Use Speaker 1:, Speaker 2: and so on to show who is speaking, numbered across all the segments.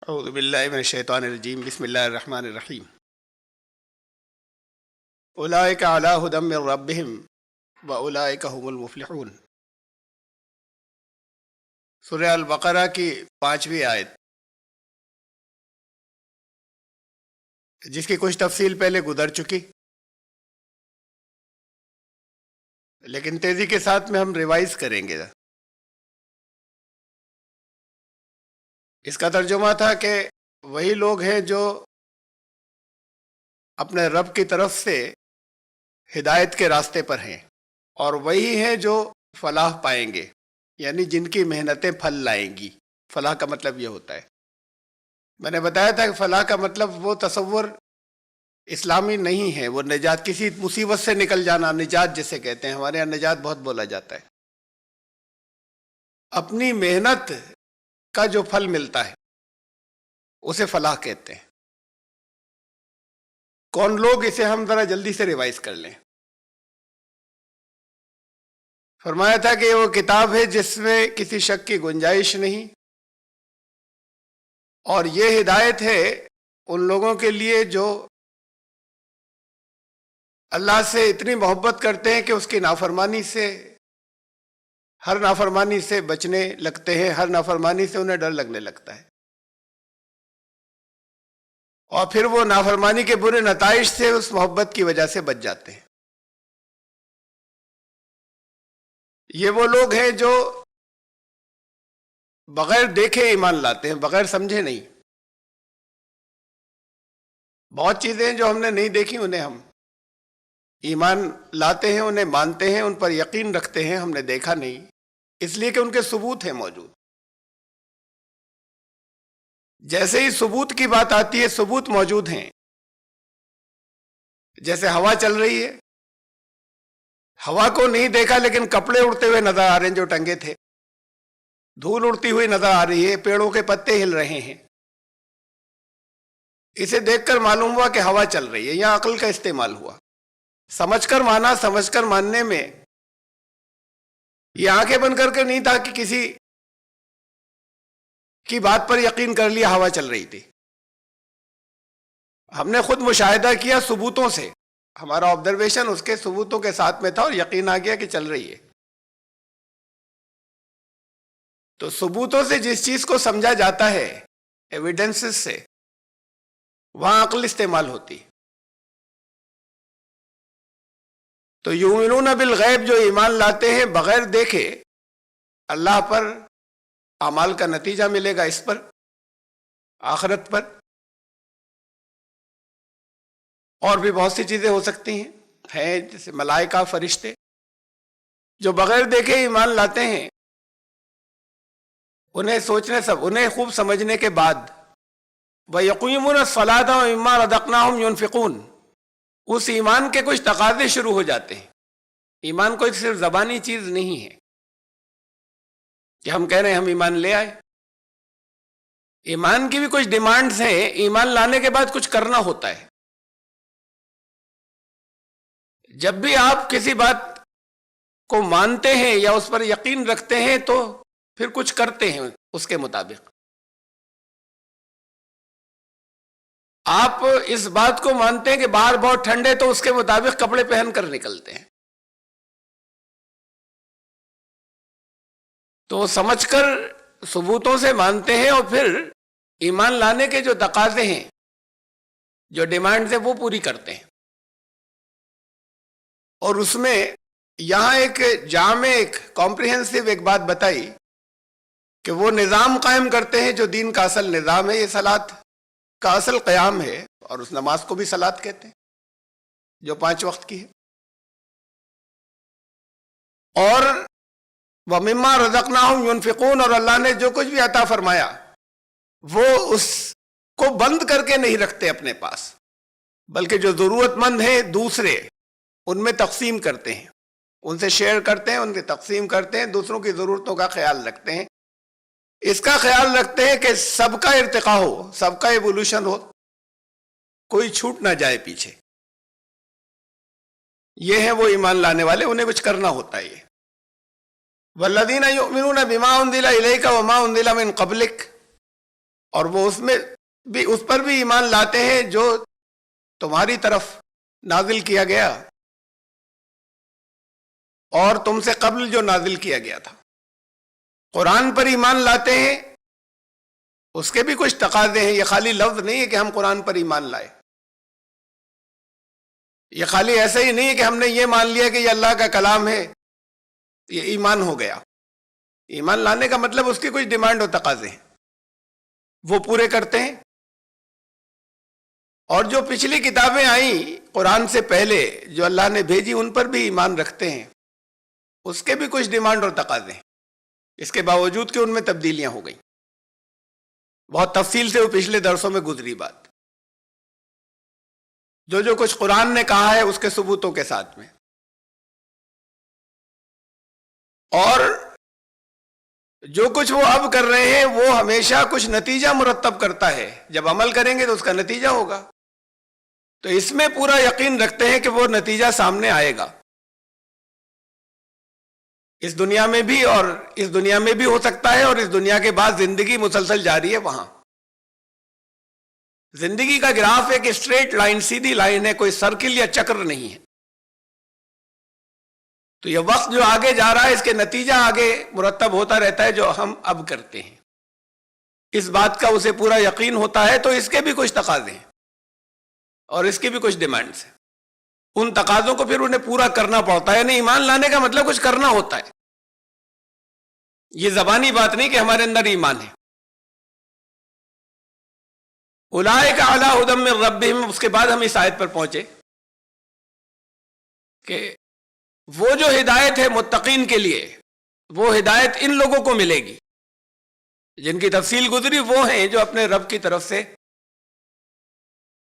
Speaker 1: اعوذ باللہ من الشیطان الرجیم بسم اللہ الرحمن الرحیم اولئک علی ھدی من ربہم واولئک ھم المفلحون۔ سورہ البقرہ کی 5ویں آیت، جس کی کچھ تفصیل پہلے گزر چکی، لیکن تیزی کے ساتھ میں ہم ریوائز کریں گے۔ اس کا ترجمہ تھا کہ وہی لوگ ہیں جو اپنے رب کی طرف سے ہدایت کے راستے پر ہیں، اور وہی ہیں جو فلاح پائیں گے، یعنی جن کی محنتیں پھل لائیں گی۔ فلاح کا مطلب یہ ہوتا ہے، میں نے بتایا تھا کہ فلاح کا مطلب وہ تصور اسلامی نہیں ہے، وہ نجات، کسی مصیبت سے نکل جانا، نجات جسے کہتے ہیں۔ ہمارے یہاں نجات بہت بولا جاتا ہے۔ اپنی محنت کا جو پھل ملتا ہے اسے فلاح کہتے ہیں۔ کون لوگ؟ اسے ہم ذرا جلدی سے ریوائز کر لیں۔ فرمایا تھا کہ وہ کتاب ہے جس میں کسی شک کی گنجائش نہیں، اور یہ ہدایت ہے ان لوگوں کے لیے جو اللہ سے اتنی محبت کرتے ہیں کہ اس کی نافرمانی سے، ہر نافرمانی سے بچنے لگتے ہیں، ہر نافرمانی سے انہیں ڈر لگنے لگتا ہے، اور پھر وہ نافرمانی کے برے نتائج سے اس محبت کی وجہ سے بچ جاتے ہیں۔ یہ وہ لوگ ہیں جو بغیر دیکھے ایمان لاتے ہیں، بغیر سمجھے نہیں۔ بہت چیزیں جو ہم نے نہیں دیکھی انہیں ہم ایمان لاتے ہیں، انہیں مانتے ہیں، ان پر یقین رکھتے ہیں۔ ہم نے دیکھا نہیں، اس لیے کہ ان کے ثبوت ہیں موجود۔ جیسے ہی ثبوت کی بات آتی ہے، ثبوت موجود ہیں۔ جیسے ہوا چل رہی ہے، ہوا کو نہیں دیکھا لیکن کپڑے اڑتے ہوئے نظر آ رہے ہیں جو ٹنگے تھے، دھول اڑتی ہوئی نظر آ رہی ہے، پیڑوں کے پتے ہل رہے ہیں۔ اسے دیکھ کر معلوم ہوا کہ ہوا چل رہی ہے۔ یہاں عقل کا استعمال ہوا، سمجھ کر مانا۔ سمجھ کر ماننے میں یہ آنکھیں بند کر کے نہیں تھا کہ کسی کی بات پر یقین کر لیا ہوا چل رہی تھی۔ ہم نے خود مشاہدہ کیا ثبوتوں سے، ہمارا آبزرویشن اس کے ثبوتوں کے ساتھ میں تھا، اور یقین آ گیا کہ چل رہی ہے۔ تو ثبوتوں سے جس چیز کو سمجھا جاتا ہے، ایویڈنسز سے، وہاں عقل استعمال ہوتی۔ تو یؤمنون بالغیب، جو ایمان لاتے ہیں بغیر دیکھے اللہ پر، اعمال کا نتیجہ ملے گا اس پر، آخرت پر، اور بھی بہت سی چیزیں ہو سکتی ہیں جیسے ملائکہ، فرشتے، جو بغیر دیکھے ایمان لاتے ہیں۔ انہیں سوچنے، انہیں خوب سمجھنے کے بعد وَيَقِيمُونَ الصَّلَاةَ وَمِمَّا رَزَقْنَاهُمْ يُنْفِقُونَ، اس ایمان کے کچھ تقاضے شروع ہو جاتے ہیں۔ ایمان کوئی صرف زبانی چیز نہیں ہے کہ ہم کہہ رہے ہیں ہم ایمان لے آئے۔ ایمان کی بھی کچھ ڈیمانڈز ہیں۔ ایمان لانے کے بعد کچھ کرنا ہوتا ہے۔ جب بھی آپ کسی بات کو مانتے ہیں یا اس پر یقین رکھتے ہیں تو پھر کچھ کرتے ہیں اس کے مطابق۔ آپ اس بات کو مانتے ہیں کہ باہر بہت ٹھنڈے، تو اس کے مطابق کپڑے پہن کر نکلتے ہیں۔ تو سمجھ کر ثبوتوں سے مانتے ہیں، اور پھر ایمان لانے کے جو تقاضے ہیں، جو ڈیمانڈز ہیں، وہ پوری کرتے ہیں۔ اور اس میں یہاں ایک جامع، ایک کمپریہنسو ایک بات بتائی کہ وہ نظام قائم کرتے ہیں جو دین کا اصل نظام ہے۔ یہ صلاۃ کا اصل قیام ہے، اور اس نماز کو بھی صلاۃ کہتے ہیں جو 5 وقت کی ہے۔ اور وَمِمَّا رَزَقْنَاهُمْ يُنْفِقُونَ، اور اللہ نے جو کچھ بھی عطا فرمایا وہ اس کو بند کر کے نہیں رکھتے اپنے پاس، بلکہ جو ضرورت مند ہیں دوسرے، ان میں تقسیم کرتے ہیں، ان سے شیئر کرتے ہیں، ان سے تقسیم کرتے ہیں، دوسروں کی ضرورتوں کا خیال رکھتے ہیں۔ اس کا خیال رکھتے ہیں کہ سب کا ارتقاء ہو، سب کا ایوولوشن ہو، کوئی چھوٹ نہ جائے پیچھے۔ یہ ہیں وہ ایمان لانے والے، انہیں کچھ کرنا ہوتا ہے۔ وَالَّذِينَ يُؤْمِنُونَ بِمَا أُنزِلَ إِلَيْكَ وَمَا أُنزِلَ مِن قَبْلِكَ، اور وہ اس میں بھی اس پر بھی ایمان لاتے ہیں جو تمہاری طرف نازل کیا گیا اور تم سے قبل جو نازل کیا گیا تھا. قرآن پر ایمان لاتے ہیں، اس کے بھی کچھ تقاضے ہیں. یہ خالی لفظ نہیں ہے کہ ہم قرآن پر ایمان لائے. یہ خالی ایسا ہی نہیں ہے کہ ہم نے یہ مان لیا کہ یہ اللہ کا کلام ہے، یہ ایمان ہو گیا. ایمان لانے کا مطلب اس کی کچھ ڈیمانڈ و تقاضے ہیں، وہ پورے کرتے ہیں. اور جو پچھلی کتابیں آئیں قرآن سے پہلے جو اللہ نے بھیجی ان پر بھی ایمان رکھتے ہیں، اس کے بھی کچھ ڈیمانڈ اور تقاضے ہیں. اس کے باوجود کہ ان میں تبدیلیاں ہو گئیں. بہت تفصیل سے وہ پچھلے درسوں میں گزری بات. جو کچھ قرآن نے کہا ہے اس کے ثبوتوں کے ساتھ میں، اور جو کچھ وہ اب کر رہے ہیں وہ ہمیشہ کچھ نتیجہ مرتب کرتا ہے. جب عمل کریں گے تو اس کا نتیجہ ہوگا. تو اس میں پورا یقین رکھتے ہیں کہ وہ نتیجہ سامنے آئے گا، اس دنیا میں بھی، اور اس دنیا میں بھی ہو سکتا ہے، اور اس دنیا کے بعد زندگی مسلسل جاری ہے. وہاں زندگی کا گراف ایک اسٹریٹ لائن، سیدھی لائن ہے، کوئی سرکل یا چکر نہیں ہے. تو یہ وقت جو آگے جا رہا ہے اس کے نتیجہ آگے مرتب ہوتا رہتا ہے جو ہم اب کرتے ہیں. اس بات کا اسے پورا یقین ہوتا ہے. تو اس کے بھی کچھ تقاضے ہیں اور اس کی بھی کچھ ڈیمانڈز ہیں. ان تقاضوں کو پھر انہیں پورا کرنا پڑتا ہے. یعنی ایمان لانے کا مطلب کچھ کرنا ہوتا ہے. یہ زبانی بات نہیں کہ ہمارے اندر ایمان ہے. اولئک علی ھدی من ربہم. اس کے بعد ہم اس آیت پر پہنچے کہ وہ جو ہدایت ہے متقین کے لیے، وہ ہدایت ان لوگوں کو ملے گی جن کی تفصیل گزری. وہ ہیں جو اپنے رب کی طرف سے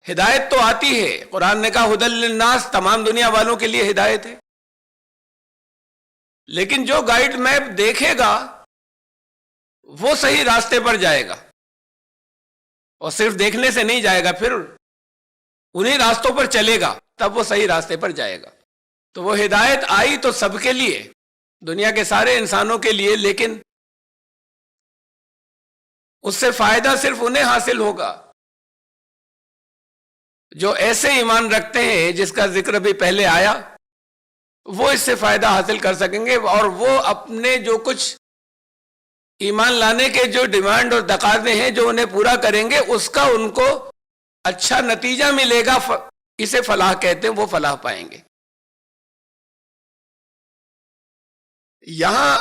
Speaker 1: ہدایت تو آتی ہے. قرآن نے کہا ھدی للناس، تمام دنیا والوں کے لیے ہدایت ہے. لیکن جو گائیڈ میپ دیکھے گا وہ صحیح راستے پر جائے گا، اور صرف دیکھنے سے نہیں جائے گا، پھر انہی راستوں پر چلے گا تب وہ صحیح راستے پر جائے گا. تو وہ ہدایت آئی تو سب کے لیے، دنیا کے سارے انسانوں کے لیے، لیکن اس سے فائدہ صرف انہیں حاصل ہوگا جو ایسے ایمان رکھتے ہیں جس کا ذکر بھی پہلے آیا. وہ اس سے فائدہ حاصل کر سکیں گے، اور وہ اپنے جو کچھ ایمان لانے کے جو ڈیمانڈ اور تقاضے ہیں جو انہیں پورا کریں گے اس کا ان کو اچھا نتیجہ ملے گا. اسے فلاح کہتے ہیں، وہ فلاح پائیں گے. یہاں